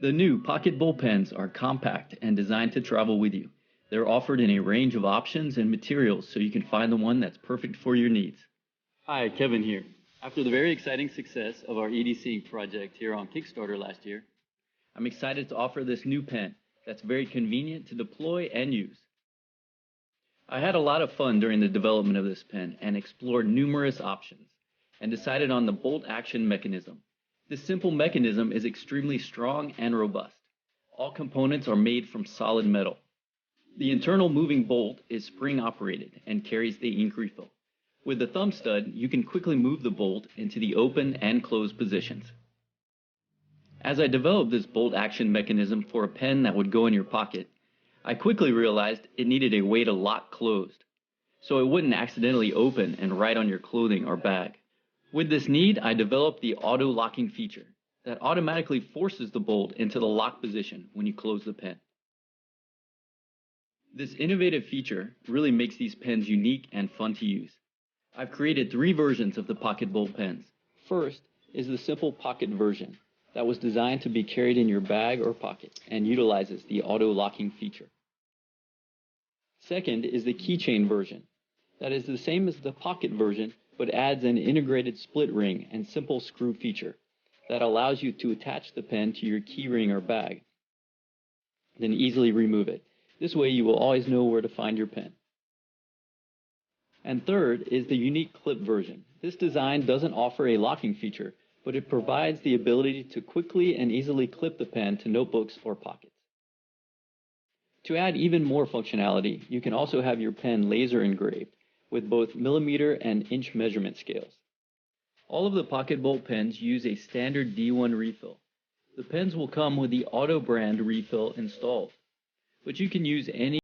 The new pocket bullpens are compact and designed to travel with you. They're offered in a range of options and materials so you can find the one that's perfect for your needs. Hi, Kevin here. After the very exciting success of our EDC project here on Kickstarter last year, I'm excited to offer this new pen that's very convenient to deploy and use. I had a lot of fun during the development of this pen and explored numerous options and decided on the bolt action mechanism. This simple mechanism is extremely strong and robust. All components are made from solid metal. The internal moving bolt is spring operated and carries the ink refill. With the thumb stud, you can quickly move the bolt into the open and closed positions. As I developed this bolt action mechanism for a pen that would go in your pocket, I quickly realized it needed a way to lock closed, so it wouldn't accidentally open and write on your clothing or bag. With this need, I developed the auto-locking feature that automatically forces the bolt into the lock position when you close the pen. This innovative feature really makes these pens unique and fun to use. I've created 3 versions of the pocket bolt pens. First is the simple pocket version that was designed to be carried in your bag or pocket and utilizes the auto-locking feature. Second is the keychain version that is the same as the pocket version but adds an integrated split ring and simple screw feature that allows you to attach the pen to your key ring or bag, then easily remove it. This way you will always know where to find your pen. And third is the unique clip version. This design doesn't offer a locking feature, but it provides the ability to quickly and easily clip the pen to notebooks or pockets. To add even more functionality, you can also have your pen laser engraved with both millimeter and inch measurement scales. All of the pocket bolt pens use a standard D1 refill. The pens will come with the Auto brand refill installed, but you can use any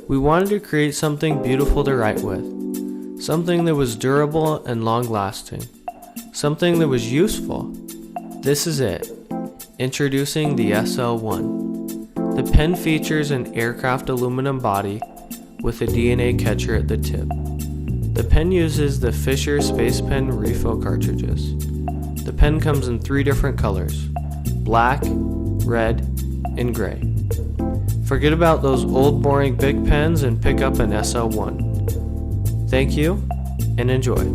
We wanted to create something beautiful to write with, something that was durable and long-lasting, something that was useful. This is it. Introducing the SL1. The pen features an aircraft aluminum body with a DNA catcher at the tip. The pen uses the Fisher Space Pen refill cartridges. The pen comes in 3 different colors: black, red, and gray. Forget about those old boring big pens and pick up an SL1. Thank you and enjoy.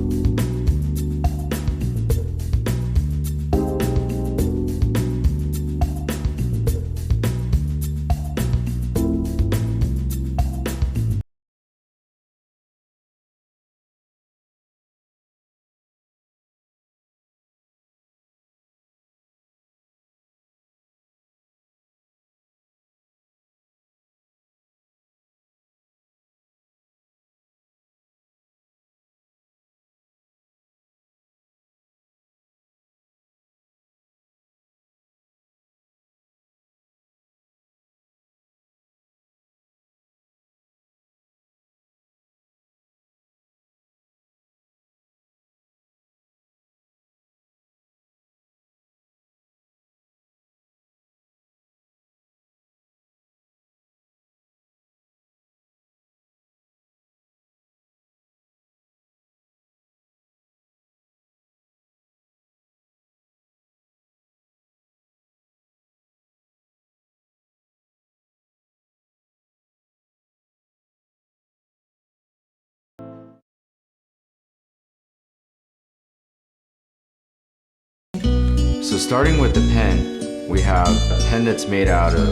So starting with the pen, we have a pen that's made out of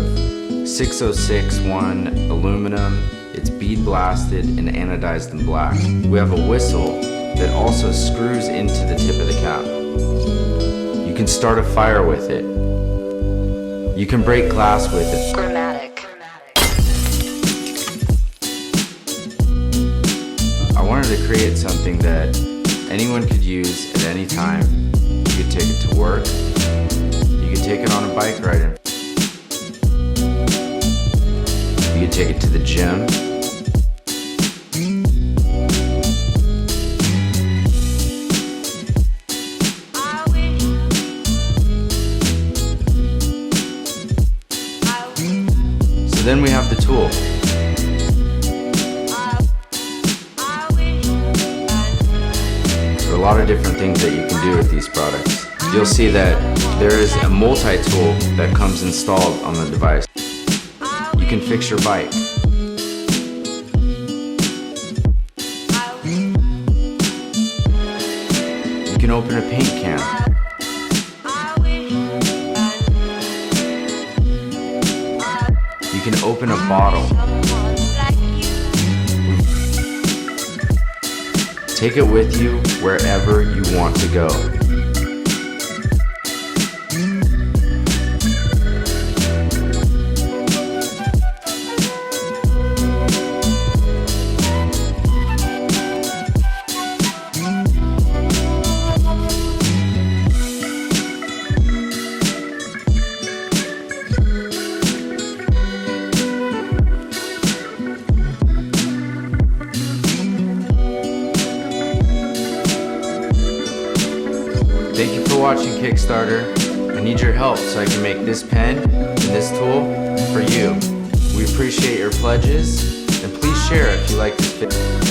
606-1 aluminum. It's bead blasted and anodized in black. We have a whistle that also screws into the tip of the cap. You can start a fire with it. You can break glass with it. Dramatic. I wanted to create something that anyone could use at any time. You could take it to work. You could take it on a bike ride. You could take it to the gym. So then we have the tool. There are a lot of different things that you can do with these products. You'll see that there is a multi-tool that comes installed on the device. You can fix your bike. You can open a paint can. You can open a bottle. Take it with you wherever you want to go. Thank you for watching Kickstarter. I need your help so I can make this pen and this tool for you. We appreciate your pledges, and please share if you like this video.